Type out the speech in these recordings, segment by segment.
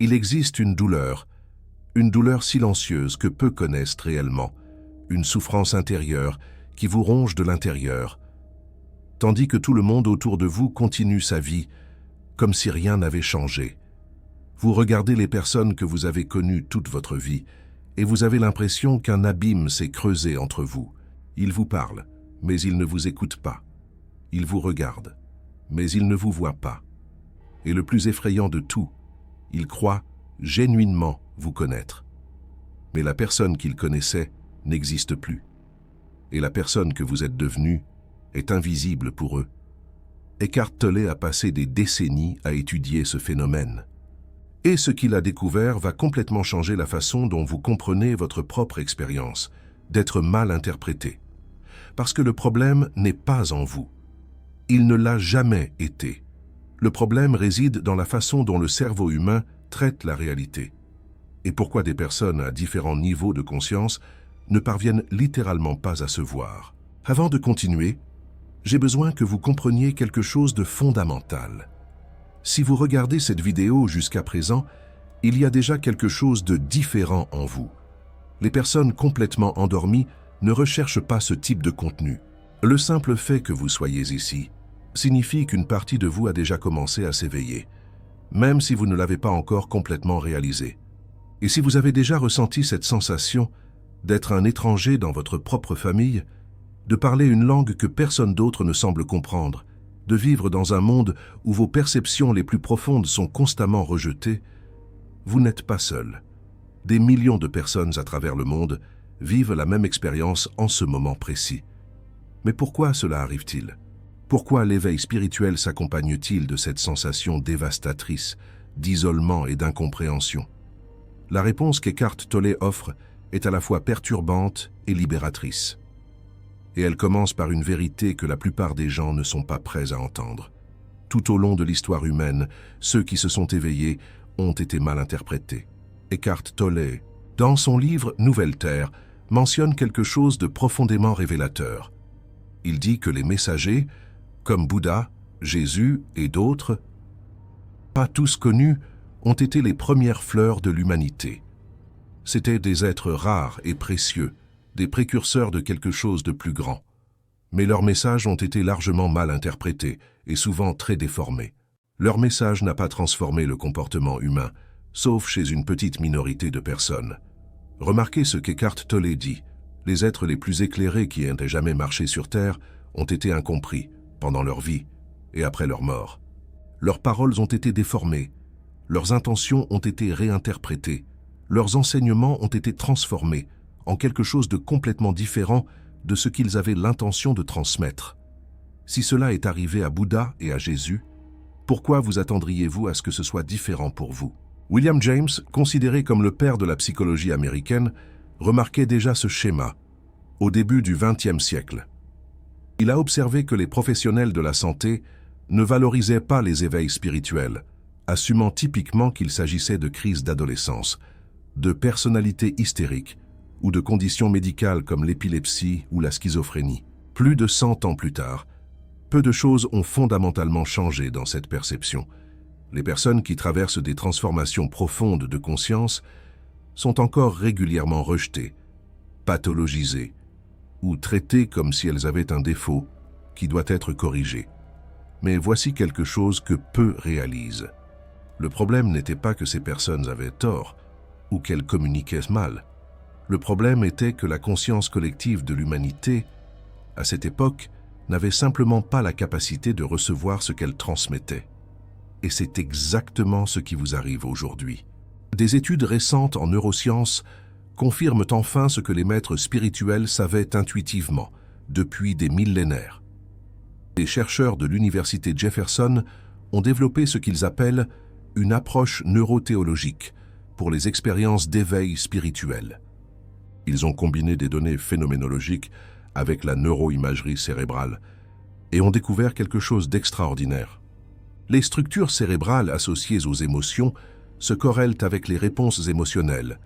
Il existe une douleur silencieuse que peu connaissent réellement, une souffrance intérieure qui vous ronge de l'intérieur, tandis que tout le monde autour de vous continue sa vie comme si rien n'avait changé. Vous regardez les personnes que vous avez connues toute votre vie et vous avez l'impression qu'un abîme s'est creusé entre vous. Ils vous parlent, mais ils ne vous écoutent pas. Ils vous regardent, mais ils ne vous voient pas. Et le plus effrayant de tout, ils croient genuinement vous connaître. Mais la personne qu'ils connaissaient n'existe plus. Et la personne que vous êtes devenue est invisible pour eux. Eckhart Tolle a passé des décennies à étudier ce phénomène. Et ce qu'il a découvert va complètement changer la façon dont vous comprenez votre propre expérience, d'être mal interprété. Parce que le problème n'est pas en vous. Il ne l'a jamais été. Le problème réside dans la façon dont le cerveau humain traite la réalité. Et pourquoi des personnes à différents niveaux de conscience ne parviennent littéralement pas à se voir. Avant de continuer, j'ai besoin que vous compreniez quelque chose de fondamental. Si vous regardez cette vidéo jusqu'à présent, il y a déjà quelque chose de différent en vous. Les personnes complètement endormies ne recherchent pas ce type de contenu. Le simple fait que vous soyez ici signifie qu'une partie de vous a déjà commencé à s'éveiller, même si vous ne l'avez pas encore complètement réalisé. Et si vous avez déjà ressenti cette sensation d'être un étranger dans votre propre famille, de parler une langue que personne d'autre ne semble comprendre, de vivre dans un monde où vos perceptions les plus profondes sont constamment rejetées, vous n'êtes pas seul. Des millions de personnes à travers le monde vivent la même expérience en ce moment précis. Mais pourquoi cela arrive-t-il? Pourquoi l'éveil spirituel s'accompagne-t-il de cette sensation dévastatrice, d'isolement et d'incompréhension? La réponse qu'Eckhart Tolle offre est à la fois perturbante et libératrice. Et elle commence par une vérité que la plupart des gens ne sont pas prêts à entendre. Tout au long de l'histoire humaine, ceux qui se sont éveillés ont été mal interprétés. Eckhart Tolle, dans son livre Nouvelle Terre, mentionne quelque chose de profondément révélateur. Il dit que les messagers, comme Bouddha, Jésus et d'autres, pas tous connus, ont été les premières fleurs de l'humanité. C'étaient des êtres rares et précieux, des précurseurs de quelque chose de plus grand. Mais leurs messages ont été largement mal interprétés et souvent très déformés. Leur message n'a pas transformé le comportement humain, sauf chez une petite minorité de personnes. Remarquez ce qu'Eckhart Tolle dit. Les êtres les plus éclairés qui aient jamais marché sur Terre ont été incompris pendant leur vie et après leur mort. Leurs paroles ont été déformées, leurs intentions ont été réinterprétées, leurs enseignements ont été transformés en quelque chose de complètement différent de ce qu'ils avaient l'intention de transmettre. Si cela est arrivé à Bouddha et à Jésus, pourquoi vous attendriez-vous à ce que ce soit différent pour vous? William James, considéré comme le père de la psychologie américaine, remarquait déjà ce schéma au début du XXe siècle. Il a observé que les professionnels de la santé ne valorisaient pas les éveils spirituels, assumant typiquement qu'il s'agissait de crises d'adolescence, de personnalités hystériques ou de conditions médicales comme l'épilepsie ou la schizophrénie. Plus de 100 ans plus tard, peu de choses ont fondamentalement changé dans cette perception. Les personnes qui traversent des transformations profondes de conscience sont encore régulièrement rejetées, pathologisées ou traitées comme si elles avaient un défaut qui doit être corrigé. Mais voici quelque chose que peu réalisent. Le problème n'était pas que ces personnes avaient tort ou qu'elles communiquaient mal. Le problème était que la conscience collective de l'humanité, à cette époque, n'avait simplement pas la capacité de recevoir ce qu'elle transmettait. Et c'est exactement ce qui vous arrive aujourd'hui. Des études récentes en neurosciences confirment enfin ce que les maîtres spirituels savaient intuitivement depuis des millénaires. Les chercheurs de l'université Jefferson ont développé ce qu'ils appellent une approche neurothéologique pour les expériences d'éveil spirituel. Ils ont combiné des données phénoménologiques avec la neuroimagerie cérébrale et ont découvert quelque chose d'extraordinaire. Les structures cérébrales associées aux émotions se corrèlent avec les réponses émotionnelles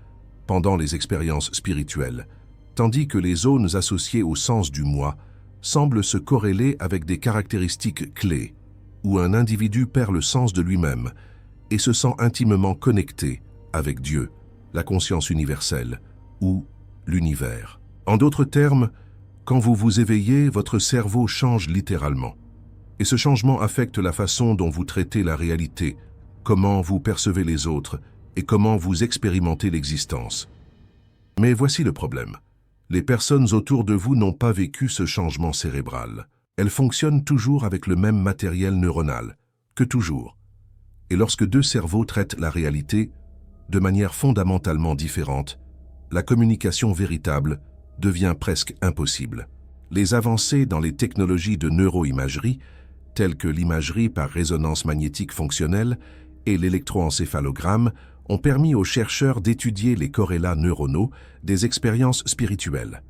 pendant les expériences spirituelles, tandis que les zones associées au sens du moi semblent se corréler avec des caractéristiques clés, où un individu perd le sens de lui-même et se sent intimement connecté avec Dieu, la conscience universelle ou l'univers. En d'autres termes, quand vous vous éveillez, votre cerveau change littéralement. Et ce changement affecte la façon dont vous traitez la réalité, comment vous percevez les autres et comment vous expérimentez l'existence. Mais voici le problème. Les personnes autour de vous n'ont pas vécu ce changement cérébral. Elles fonctionnent toujours avec le même matériel neuronal, que toujours. Et lorsque deux cerveaux traitent la réalité de manière fondamentalement différente, la communication véritable devient presque impossible. Les avancées dans les technologies de neuroimagerie, telles que l'imagerie par résonance magnétique fonctionnelle et l'électroencéphalogramme, ont permis aux chercheurs d'étudier les corrélats neuronaux des expériences spirituelles.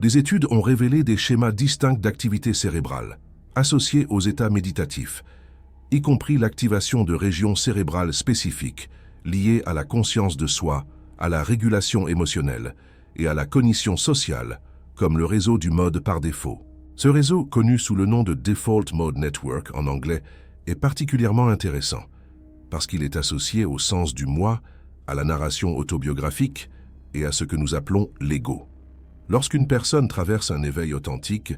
Des études ont révélé des schémas distincts d'activité cérébrale, associés aux états méditatifs, y compris l'activation de régions cérébrales spécifiques liées à la conscience de soi, à la régulation émotionnelle et à la cognition sociale, comme le réseau du mode par défaut. Ce réseau, connu sous le nom de Default Mode Network en anglais, est particulièrement intéressant parce qu'il est associé au sens du moi, à la narration autobiographique et à ce que nous appelons l'ego. Lorsqu'une personne traverse un éveil authentique,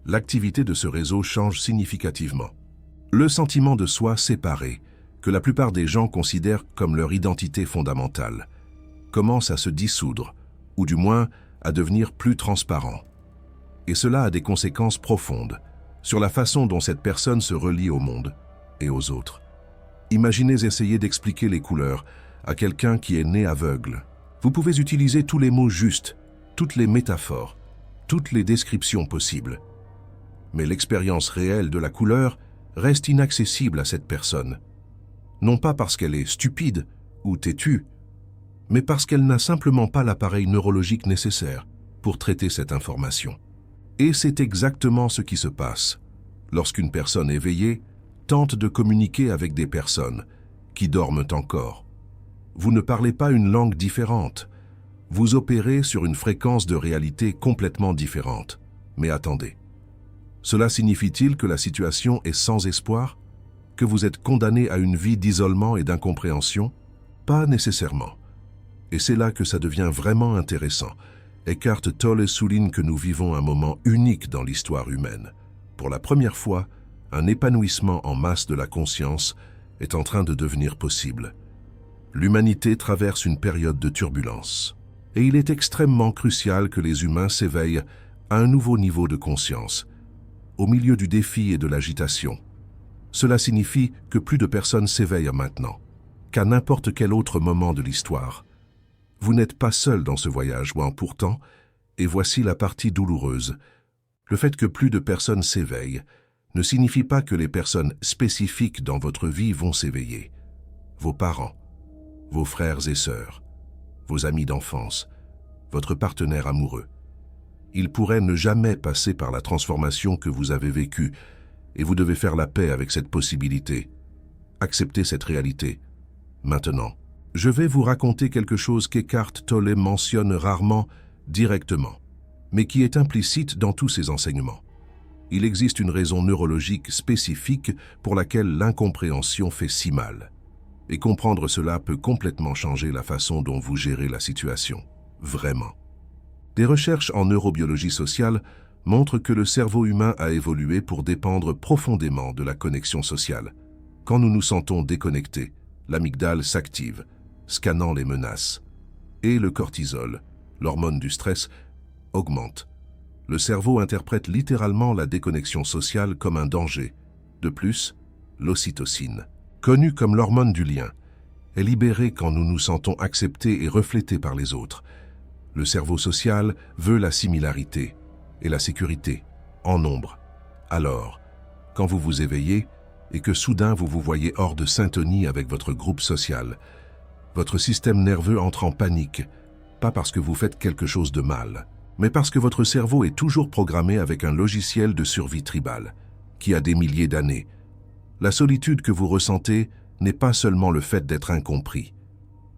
l'activité de ce réseau change significativement. Le sentiment de soi séparé, que la plupart des gens considèrent comme leur identité fondamentale, commence à se dissoudre, ou du moins à devenir plus transparent. Et cela a des conséquences profondes sur la façon dont cette personne se relie au monde et aux autres. Imaginez essayer d'expliquer les couleurs à quelqu'un qui est né aveugle. Vous pouvez utiliser tous les mots justes, toutes les métaphores, toutes les descriptions possibles. Mais l'expérience réelle de la couleur reste inaccessible à cette personne. Non pas parce qu'elle est stupide ou têtue, mais parce qu'elle n'a simplement pas l'appareil neurologique nécessaire pour traiter cette information. Et c'est exactement ce qui se passe lorsqu'une personne éveillée tente de communiquer avec des personnes qui dorment encore. Vous ne parlez pas une langue différente. Vous opérez sur une fréquence de réalité complètement différente. Mais attendez. Cela signifie-t-il que la situation est sans espoir? Que vous êtes condamné à une vie d'isolement et d'incompréhension? Pas nécessairement. Et c'est là que ça devient vraiment intéressant. Eckhart Tolle souligne que nous vivons un moment unique dans l'histoire humaine. Pour la première fois, un épanouissement en masse de la conscience est en train de devenir possible. L'humanité traverse une période de turbulence. Et il est extrêmement crucial que les humains s'éveillent à un nouveau niveau de conscience, au milieu du défi et de l'agitation. Cela signifie que plus de personnes s'éveillent maintenant qu'à n'importe quel autre moment de l'histoire. Vous n'êtes pas seul dans ce voyage, pourtant, et voici la partie douloureuse. Le fait que plus de personnes s'éveillent ne signifie pas que les personnes spécifiques dans votre vie vont s'éveiller. Vos parents, vos frères et sœurs, vos amis d'enfance, votre partenaire amoureux. Ils pourraient ne jamais passer par la transformation que vous avez vécue, et vous devez faire la paix avec cette possibilité. Acceptez cette réalité. Maintenant, je vais vous raconter quelque chose qu'Eckhart Tolle mentionne rarement directement, mais qui est implicite dans tous ses enseignements. Il existe une raison neurologique spécifique pour laquelle l'incompréhension fait si mal. Et comprendre cela peut complètement changer la façon dont vous gérez la situation. Vraiment. Des recherches en neurobiologie sociale montrent que le cerveau humain a évolué pour dépendre profondément de la connexion sociale. Quand nous nous sentons déconnectés, l'amygdale s'active, scannant les menaces. Et le cortisol, l'hormone du stress, augmente. Le cerveau interprète littéralement la déconnexion sociale comme un danger. De plus, l'ocytocine, connue comme l'hormone du lien, est libérée quand nous nous sentons acceptés et reflétés par les autres. Le cerveau social veut la similarité et la sécurité, en nombre. Alors, quand vous vous éveillez et que soudain vous vous voyez hors de syntonie avec votre groupe social, votre système nerveux entre en panique, pas parce que vous faites quelque chose de mal, mais parce que votre cerveau est toujours programmé avec un logiciel de survie tribale, qui a des milliers d'années. La solitude que vous ressentez n'est pas seulement le fait d'être incompris.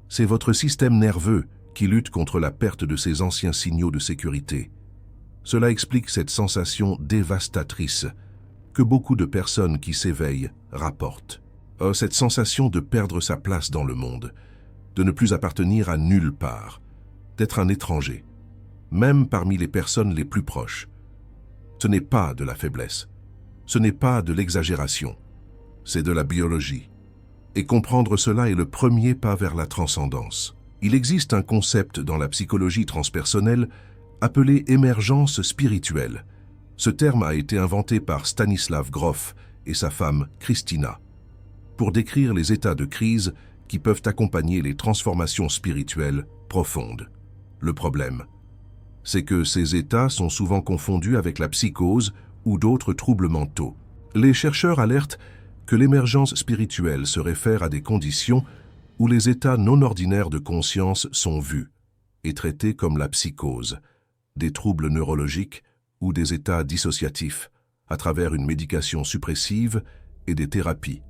C'est votre système nerveux qui lutte contre la perte de ses anciens signaux de sécurité. Cela explique cette sensation dévastatrice que beaucoup de personnes qui s'éveillent rapportent. Cette sensation de perdre sa place dans le monde, de ne plus appartenir à nulle part, d'être un étranger, même parmi les personnes les plus proches. Ce n'est pas de la faiblesse, ce n'est pas de l'exagération, c'est de la biologie. Et comprendre cela est le premier pas vers la transcendance. Il existe un concept dans la psychologie transpersonnelle appelé émergence spirituelle. Ce terme a été inventé par Stanislav Grof et sa femme Christina pour décrire les états de crise qui peuvent accompagner les transformations spirituelles profondes. Le problème, c'est que ces états sont souvent confondus avec la psychose ou d'autres troubles mentaux. Les chercheurs alertent que l'émergence spirituelle se réfère à des conditions où les états non ordinaires de conscience sont vus et traités comme la psychose, des troubles neurologiques ou des états dissociatifs à travers une médication suppressive et des thérapies,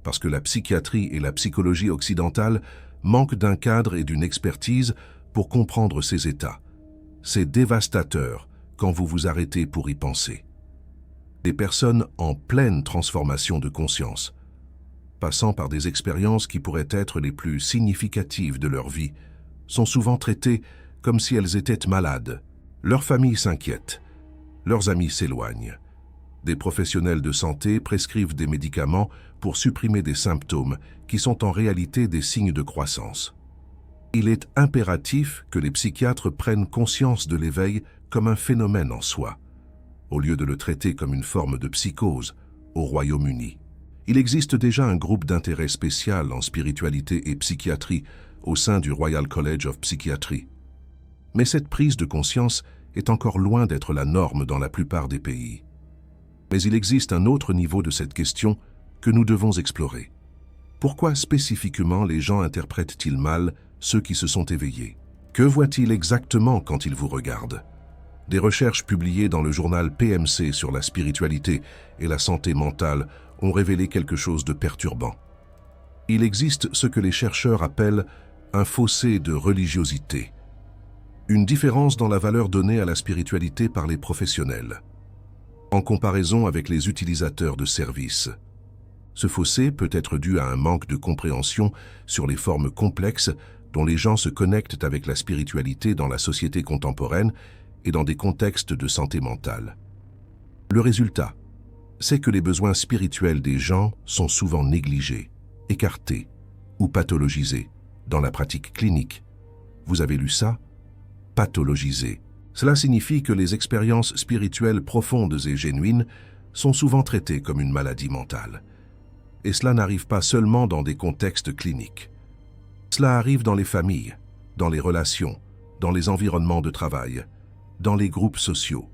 parce que la psychiatrie et la psychologie occidentale manquent d'un cadre et d'une expertise pour comprendre ces états. C'est dévastateur quand vous vous arrêtez pour y penser. Des personnes en pleine transformation de conscience, passant par des expériences qui pourraient être les plus significatives de leur vie, sont souvent traitées comme si elles étaient malades. Leur famille s'inquiète, leurs amis s'éloignent. Des professionnels de santé prescrivent des médicaments pour supprimer des symptômes qui sont en réalité des signes de croissance. Il est impératif que les psychiatres prennent conscience de l'éveil comme un phénomène en soi, au lieu de le traiter comme une forme de psychose au Royaume-Uni. Il existe déjà un groupe d'intérêt spécial en spiritualité et psychiatrie au sein du Royal College of Psychiatry. Mais cette prise de conscience est encore loin d'être la norme dans la plupart des pays. Mais il existe un autre niveau de cette question que nous devons explorer. Pourquoi spécifiquement les gens interprètent-ils mal ceux qui se sont éveillés? Que voient-ils exactement quand ils vous regardent? Des recherches publiées dans le journal PMC sur la spiritualité et la santé mentale ont révélé quelque chose de perturbant. Il existe ce que les chercheurs appellent un fossé de religiosité, une différence dans la valeur donnée à la spiritualité par les professionnels, en comparaison avec les utilisateurs de services. Ce fossé peut être dû à un manque de compréhension sur les formes complexes dont les gens se connectent avec la spiritualité dans la société contemporaine et dans des contextes de santé mentale. Le résultat, c'est que les besoins spirituels des gens sont souvent négligés, écartés ou pathologisés dans la pratique clinique. Vous avez lu ça? Pathologisés. Cela signifie que les expériences spirituelles profondes et génuines sont souvent traitées comme une maladie mentale. Et cela n'arrive pas seulement dans des contextes cliniques. Cela arrive dans les familles, dans les relations, dans les environnements de travail, dans les groupes sociaux.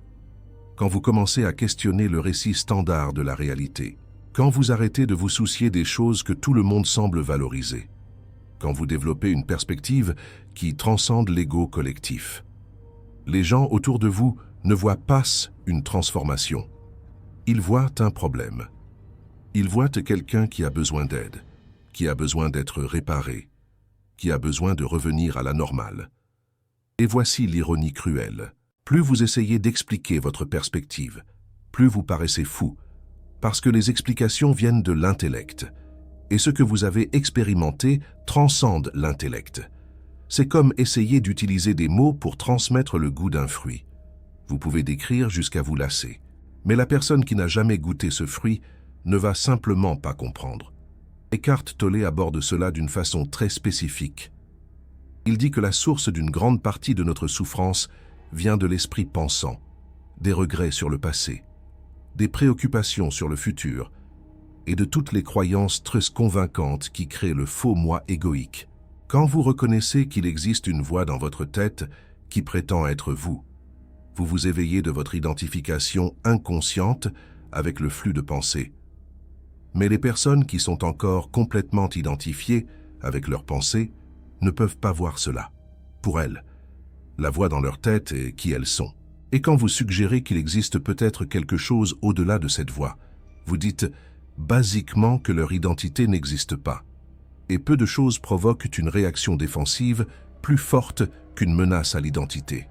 Quand vous commencez à questionner le récit standard de la réalité, quand vous arrêtez de vous soucier des choses que tout le monde semble valoriser, quand vous développez une perspective qui transcende l'ego collectif. Les gens autour de vous ne voient pas une transformation. Ils voient un problème. Ils voient quelqu'un qui a besoin d'aide, qui a besoin d'être réparé, qui a besoin de revenir à la normale. Et voici l'ironie cruelle. Plus vous essayez d'expliquer votre perspective, plus vous paraissez fou, parce que les explications viennent de l'intellect. Et ce que vous avez expérimenté transcende l'intellect. C'est comme essayer d'utiliser des mots pour transmettre le goût d'un fruit. Vous pouvez décrire jusqu'à vous lasser. Mais la personne qui n'a jamais goûté ce fruit ne va simplement pas comprendre. Eckhart Tolle aborde cela d'une façon très spécifique. Il dit que la source d'une grande partie de notre souffrance vient de l'esprit pensant, des regrets sur le passé, des préoccupations sur le futur et de toutes les croyances très convaincantes qui créent le faux moi égoïque. Quand vous reconnaissez qu'il existe une voix dans votre tête qui prétend être vous, vous vous éveillez de votre identification inconsciente avec le flux de pensée. Mais les personnes qui sont encore complètement identifiées avec leurs pensées ne peuvent pas voir cela. Pour elles, la voix dans leur tête est qui elles sont. Et quand vous suggérez qu'il existe peut-être quelque chose au-delà de cette voix, vous dites basiquement que leur identité n'existe pas. Et peu de choses provoquent une réaction défensive plus forte qu'une menace à l'identité.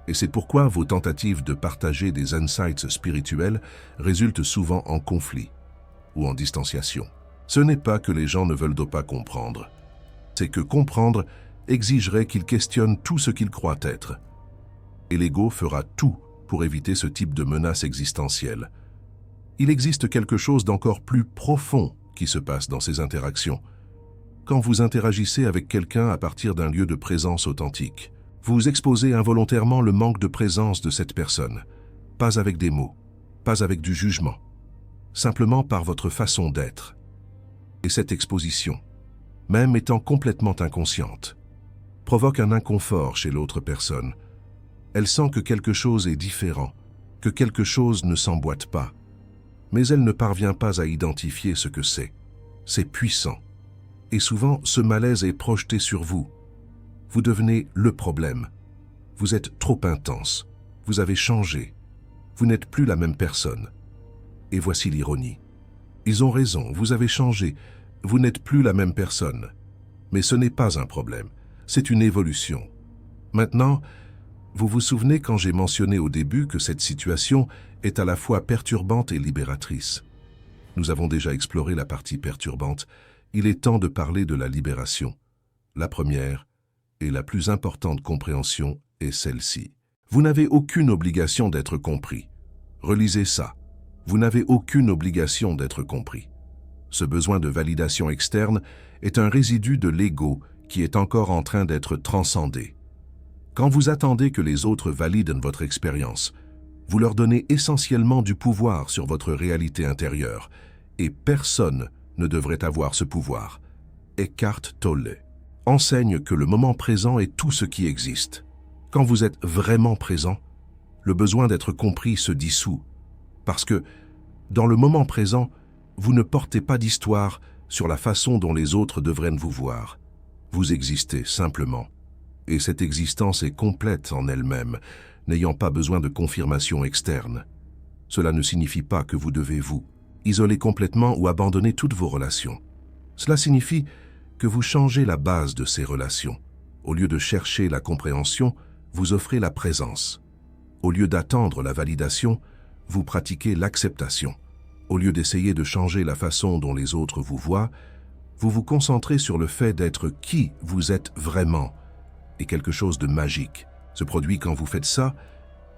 Et c'est pourquoi vos tentatives de partager des insights spirituels résultent souvent en conflit ou en distanciation. Ce n'est pas que les gens ne veulent pas comprendre. C'est que comprendre exigerait qu'ils questionnent tout ce qu'ils croient être. Et l'ego fera tout pour éviter ce type de menace existentielle. Il existe quelque chose d'encore plus profond qui se passe dans ces interactions. Quand vous interagissez avec quelqu'un à partir d'un lieu de présence authentique, vous exposez involontairement le manque de présence de cette personne, pas avec des mots, pas avec du jugement, simplement par votre façon d'être. Et cette exposition, même étant complètement inconsciente, provoque un inconfort chez l'autre personne. Elle sent que quelque chose est différent, que quelque chose ne s'emboîte pas. Mais elle ne parvient pas à identifier ce que c'est. C'est puissant. Et souvent, ce malaise est projeté sur vous. Vous devenez le problème. Vous êtes trop intense. Vous avez changé. Vous n'êtes plus la même personne. Et voici l'ironie. Ils ont raison, vous avez changé. Vous n'êtes plus la même personne. Mais ce n'est pas un problème. C'est une évolution. Maintenant, vous vous souvenez quand j'ai mentionné au début que cette situation est à la fois perturbante et libératrice. Nous avons déjà exploré la partie perturbante. Il est temps de parler de la libération. La première et la plus importante compréhension est celle-ci. Vous n'avez aucune obligation d'être compris. Relisez ça. Vous n'avez aucune obligation d'être compris. Ce besoin de validation externe est un résidu de l'ego qui est encore en train d'être transcendé. Quand vous attendez que les autres valident votre expérience, vous leur donnez essentiellement du pouvoir sur votre réalité intérieure, et personne ne devrait avoir ce pouvoir. Eckhart Tolle enseigne que le moment présent est tout ce qui existe. Quand vous êtes vraiment présent, le besoin d'être compris se dissout, parce que, dans le moment présent, vous ne portez pas d'histoire sur la façon dont les autres devraient vous voir. Vous existez simplement. Et cette existence est complète en elle-même, n'ayant pas besoin de confirmation externe. Cela ne signifie pas que vous devez vous isoler complètement ou abandonner toutes vos relations. Cela signifie que vous changez la base de ces relations. Au lieu de chercher la compréhension, vous offrez la présence. Au lieu d'attendre la validation, vous pratiquez l'acceptation. Au lieu d'essayer de changer la façon dont les autres vous voient, vous vous concentrez sur le fait d'être qui vous êtes vraiment. Et quelque chose de magique se produit quand vous faites ça.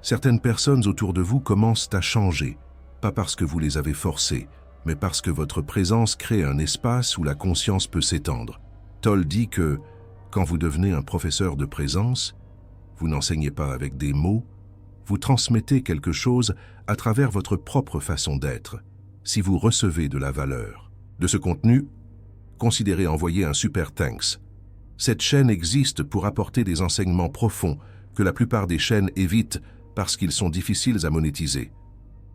Certaines personnes autour de vous commencent à changer, pas parce que vous les avez forcées, mais parce que votre présence crée un espace où la conscience peut s'étendre. Tolle dit que, quand vous devenez un professeur de présence, vous n'enseignez pas avec des mots, vous transmettez quelque chose à travers votre propre façon d'être. Si vous recevez de la valeur de ce contenu, considérez envoyer un super thanks. Cette chaîne existe pour apporter des enseignements profonds que la plupart des chaînes évitent parce qu'ils sont difficiles à monétiser.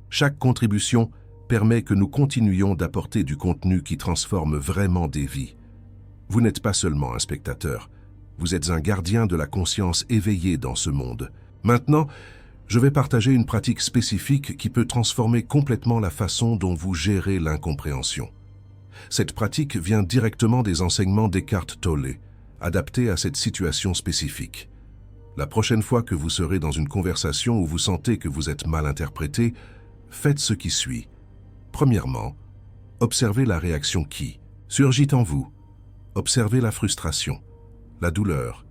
Chaque contribution permet que nous continuions d'apporter du contenu qui transforme vraiment des vies. Vous n'êtes pas seulement un spectateur, vous êtes un gardien de la conscience éveillée dans ce monde. Maintenant, je vais partager une pratique spécifique qui peut transformer complètement la façon dont vous gérez l'incompréhension. Cette pratique vient directement des enseignements d'Eckhart Tolle, adaptés à cette situation spécifique. La prochaine fois que vous serez dans une conversation où vous sentez que vous êtes mal interprété, faites ce qui suit. Premièrement, observez la réaction qui surgit en vous. Observez la frustration, la douleur,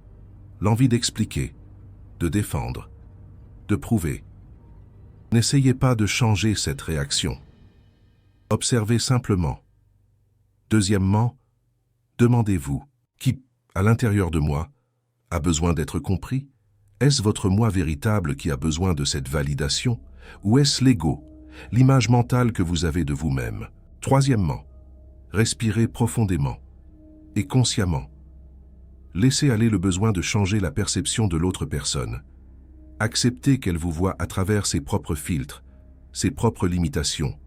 l'envie d'expliquer, de défendre, de prouver. N'essayez pas de changer cette réaction. Observez simplement. Deuxièmement, demandez-vous, qui, à l'intérieur de moi, a besoin d'être compris? Est-ce votre moi véritable qui a besoin de cette validation? Ou est-ce l'ego, l'image mentale que vous avez de vous-même? Troisièmement, respirez profondément et consciemment. Laissez aller le besoin de changer la perception de l'autre personne. Acceptez qu'elle vous voit à travers ses propres filtres, ses propres limitations,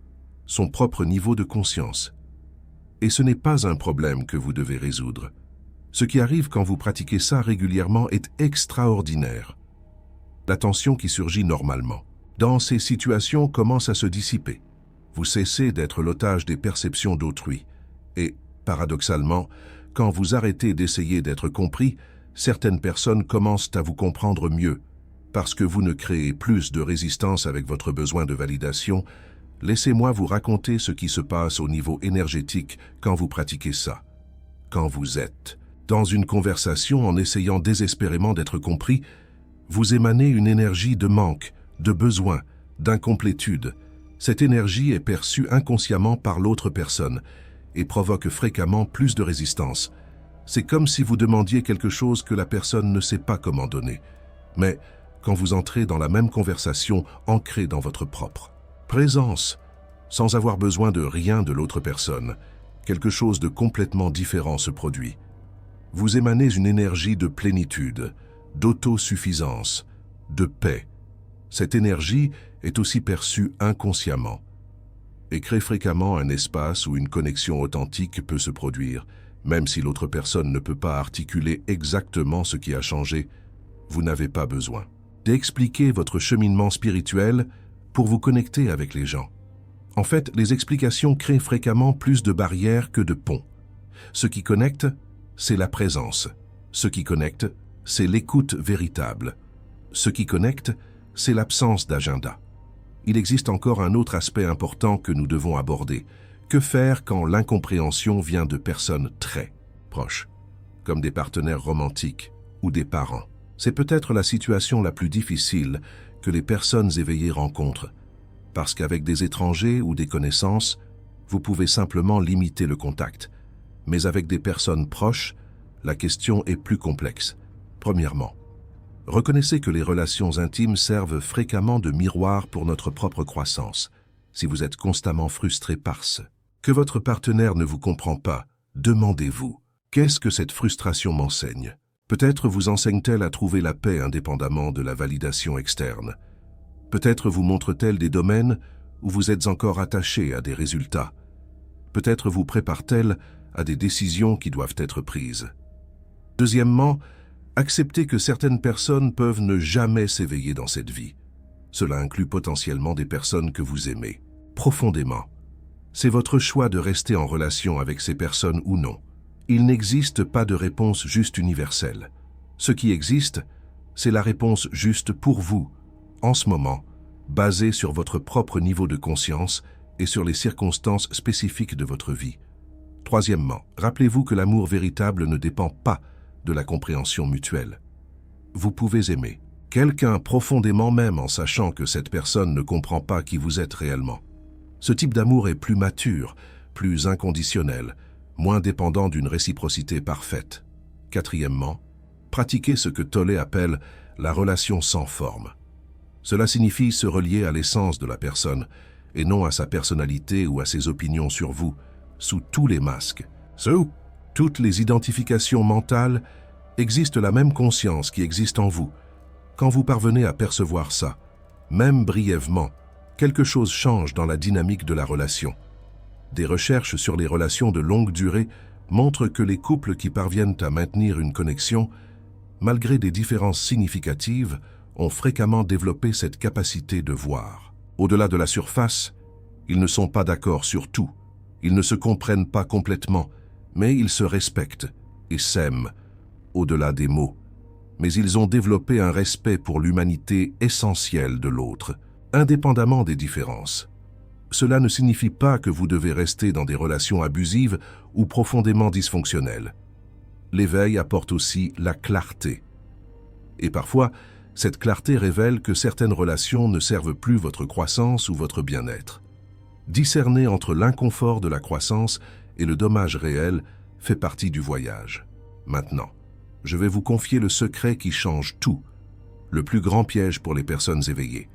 son propre niveau de conscience. Et ce n'est pas un problème que vous devez résoudre. Ce qui arrive quand vous pratiquez ça régulièrement est extraordinaire. La tension qui surgit normalement dans ces situations commence à se dissiper. Vous cessez d'être l'otage des perceptions d'autrui. Et, paradoxalement, quand vous arrêtez d'essayer d'être compris, certaines personnes commencent à vous comprendre mieux, parce que vous ne créez plus de résistance avec votre besoin de validation, Laissez-moi vous raconter ce qui se passe au niveau énergétique quand vous pratiquez ça. Quand vous êtes dans une conversation en essayant désespérément d'être compris, vous émanez une énergie de manque, de besoin, d'incomplétude. Cette énergie est perçue inconsciemment par l'autre personne et provoque fréquemment plus de résistance. C'est comme si vous demandiez quelque chose que la personne ne sait pas comment donner. Mais quand vous entrez dans la même conversation ancrée dans votre propre présence, sans avoir besoin de rien de l'autre personne, quelque chose de complètement différent se produit. Vous émanez une énergie de plénitude, d'autosuffisance, de paix. Cette énergie est aussi perçue inconsciemment et crée fréquemment un espace où une connexion authentique peut se produire, même si l'autre personne ne peut pas articuler exactement ce qui a changé. Vous n'avez pas besoin d'expliquer votre cheminement spirituel pour vous connecter avec les gens. En fait, les explications créent fréquemment plus de barrières que de ponts. Ce qui connecte, c'est la présence. Ce qui connecte, c'est l'écoute véritable. Ce qui connecte, c'est l'absence d'agenda. Il existe encore un autre aspect important que nous devons aborder. Que faire quand l'incompréhension vient de personnes très proches, comme des partenaires romantiques ou des parents? C'est peut-être la situation la plus difficile que les personnes éveillées rencontrent, parce qu'avec des étrangers ou des connaissances, vous pouvez simplement limiter le contact. Mais avec des personnes proches, la question est plus complexe. Premièrement, reconnaissez que les relations intimes servent fréquemment de miroir pour notre propre croissance. Si vous êtes constamment frustré par ce que votre partenaire ne vous comprend pas, demandez-vous, qu'est-ce que cette frustration m'enseigne? Peut-être vous enseigne-t-elle à trouver la paix indépendamment de la validation externe. Peut-être vous montre-t-elle des domaines où vous êtes encore attaché à des résultats. Peut-être vous prépare-t-elle à des décisions qui doivent être prises. Deuxièmement, acceptez que certaines personnes peuvent ne jamais s'éveiller dans cette vie. Cela inclut potentiellement des personnes que vous aimez profondément. C'est votre choix de rester en relation avec ces personnes ou non. Il n'existe pas de réponse juste universelle. Ce qui existe, c'est la réponse juste pour vous, en ce moment, basée sur votre propre niveau de conscience et sur les circonstances spécifiques de votre vie. Troisièmement, rappelez-vous que l'amour véritable ne dépend pas de la compréhension mutuelle. Vous pouvez aimer quelqu'un profondément même en sachant que cette personne ne comprend pas qui vous êtes réellement. Ce type d'amour est plus mature, plus inconditionnel, moins dépendant d'une réciprocité parfaite. Quatrièmement, pratiquez ce que Tolle appelle la relation sans forme. Cela signifie se relier à l'essence de la personne et non à sa personnalité ou à ses opinions sur vous, sous tous les masques. Sous toutes les identifications mentales, existe la même conscience qui existe en vous. Quand vous parvenez à percevoir ça, même brièvement, quelque chose change dans la dynamique de la relation. Des recherches sur les relations de longue durée montrent que les couples qui parviennent à maintenir une connexion, malgré des différences significatives, ont fréquemment développé cette capacité de voir. Au-delà de la surface, ils ne sont pas d'accord sur tout, ils ne se comprennent pas complètement, mais ils se respectent et s'aiment, au-delà des mots. Mais ils ont développé un respect pour l'humanité essentielle de l'autre, indépendamment des différences. Cela ne signifie pas que vous devez rester dans des relations abusives ou profondément dysfonctionnelles. L'éveil apporte aussi la clarté. Et parfois, cette clarté révèle que certaines relations ne servent plus votre croissance ou votre bien-être. Discerner entre l'inconfort de la croissance et le dommage réel fait partie du voyage. Maintenant, je vais vous confier le secret qui change tout, le plus grand piège pour les personnes éveillées,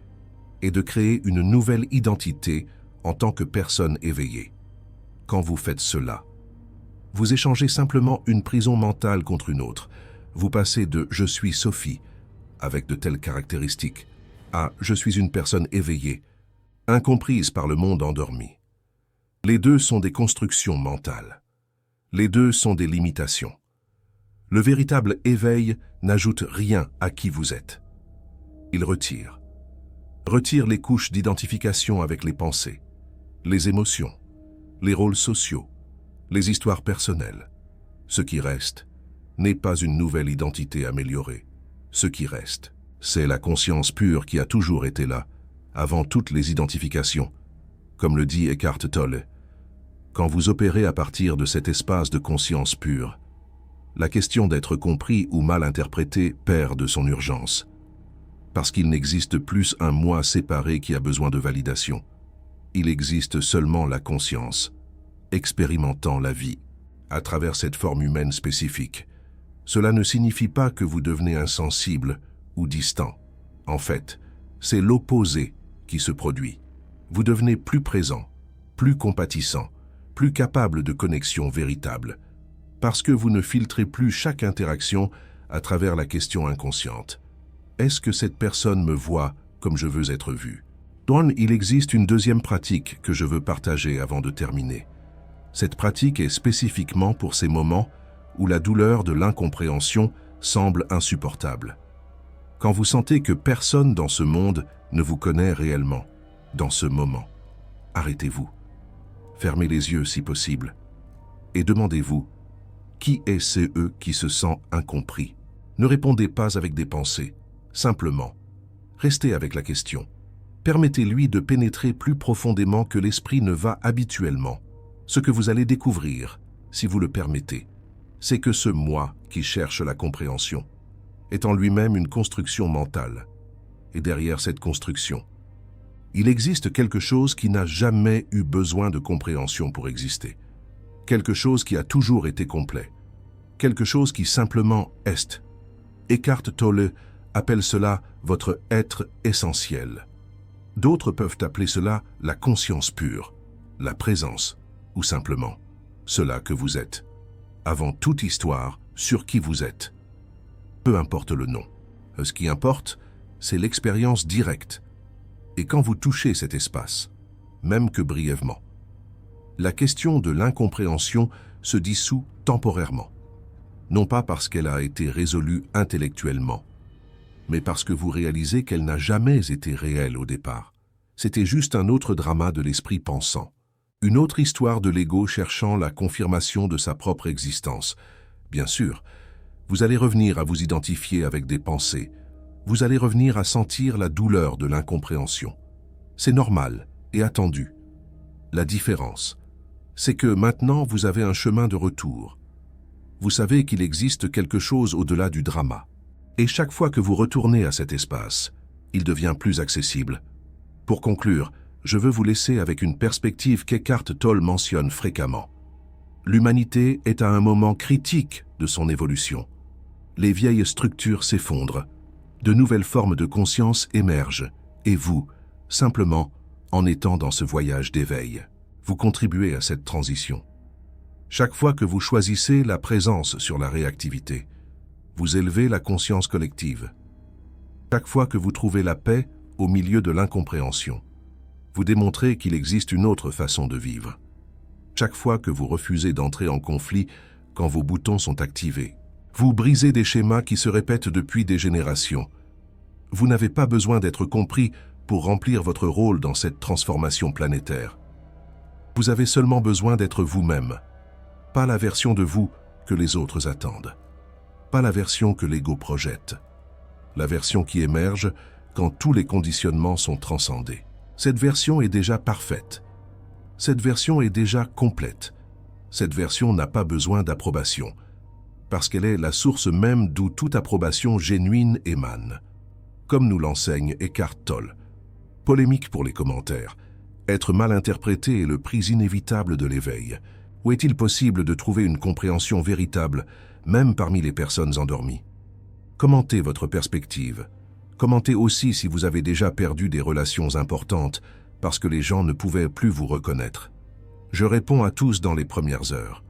et de créer une nouvelle identité en tant que personne éveillée. Quand vous faites cela, vous échangez simplement une prison mentale contre une autre. Vous passez de « je suis Sophie » avec de telles caractéristiques à « je suis une personne éveillée », incomprise par le monde endormi. Les deux sont des constructions mentales. Les deux sont des limitations. Le véritable éveil n'ajoute rien à qui vous êtes. Il retire les couches d'identification avec les pensées, les émotions, les rôles sociaux, les histoires personnelles. Ce qui reste n'est pas une nouvelle identité améliorée. Ce qui reste, c'est la conscience pure qui a toujours été là, avant toutes les identifications, comme le dit Eckhart Tolle. Quand vous opérez à partir de cet espace de conscience pure, la question d'être compris ou mal interprété perd de son urgence, parce qu'il n'existe plus un moi séparé qui a besoin de validation. Il existe seulement la conscience, expérimentant la vie, à travers cette forme humaine spécifique. Cela ne signifie pas que vous devenez insensible ou distant. En fait, c'est l'opposé qui se produit. Vous devenez plus présent, plus compatissant, plus capable de connexion véritable, parce que vous ne filtrez plus chaque interaction à travers la question inconsciente. Est-ce que cette personne me voit comme je veux être vu? Donc, il existe une deuxième pratique que je veux partager avant de terminer. Cette pratique est spécifiquement pour ces moments où la douleur de l'incompréhension semble insupportable. Quand vous sentez que personne dans ce monde ne vous connaît réellement, dans ce moment, arrêtez-vous. Fermez les yeux si possible et demandez-vous, qui est ce eux qui se sent incompris? Ne répondez pas avec des pensées, simplement. Restez avec la question. Permettez-lui de pénétrer plus profondément que l'esprit ne va habituellement. Ce que vous allez découvrir, si vous le permettez, c'est que ce moi qui cherche la compréhension est en lui-même une construction mentale. Et derrière cette construction, il existe quelque chose qui n'a jamais eu besoin de compréhension pour exister. Quelque chose qui a toujours été complet. Quelque chose qui simplement est. Eckhart Tolle appelle cela votre être essentiel. D'autres peuvent appeler cela la conscience pure, la présence, ou simplement cela que vous êtes. Avant toute histoire sur qui vous êtes. Peu importe le nom. Ce qui importe, c'est l'expérience directe. Et quand vous touchez cet espace, même que brièvement, la question de l'incompréhension se dissout temporairement. Non pas parce qu'elle a été résolue intellectuellement, mais parce que vous réalisez qu'elle n'a jamais été réelle au départ. C'était juste un autre drama de l'esprit pensant. Une autre histoire de l'ego cherchant la confirmation de sa propre existence. Bien sûr, vous allez revenir à vous identifier avec des pensées. Vous allez revenir à sentir la douleur de l'incompréhension. C'est normal et attendu. La différence, c'est que maintenant vous avez un chemin de retour. Vous savez qu'il existe quelque chose au-delà du drama. Et chaque fois que vous retournez à cet espace, il devient plus accessible. Pour conclure, je veux vous laisser avec une perspective qu'Eckhart Tolle mentionne fréquemment. L'humanité est à un moment critique de son évolution. Les vieilles structures s'effondrent, de nouvelles formes de conscience émergent, et vous, simplement, en étant dans ce voyage d'éveil, vous contribuez à cette transition. Chaque fois que vous choisissez la présence sur la réactivité, vous élevez la conscience collective. Chaque fois que vous trouvez la paix au milieu de l'incompréhension, vous démontrez qu'il existe une autre façon de vivre. Chaque fois que vous refusez d'entrer en conflit quand vos boutons sont activés, vous brisez des schémas qui se répètent depuis des générations. Vous n'avez pas besoin d'être compris pour remplir votre rôle dans cette transformation planétaire. Vous avez seulement besoin d'être vous-même, pas la version de vous que les autres attendent, pas la version que l'ego projette, la version qui émerge quand tous les conditionnements sont transcendés. Cette version est déjà parfaite. Cette version est déjà complète. Cette version n'a pas besoin d'approbation, parce qu'elle est la source même d'où toute approbation genuine émane. Comme nous l'enseigne Eckhart Tolle. Polémique pour les commentaires. Être mal interprété est le prix inévitable de l'éveil. Où est-il possible de trouver une compréhension véritable, même parmi les personnes endormies? Commentez votre perspective. Commentez aussi si vous avez déjà perdu des relations importantes parce que les gens ne pouvaient plus vous reconnaître. Je réponds à tous dans les premières heures.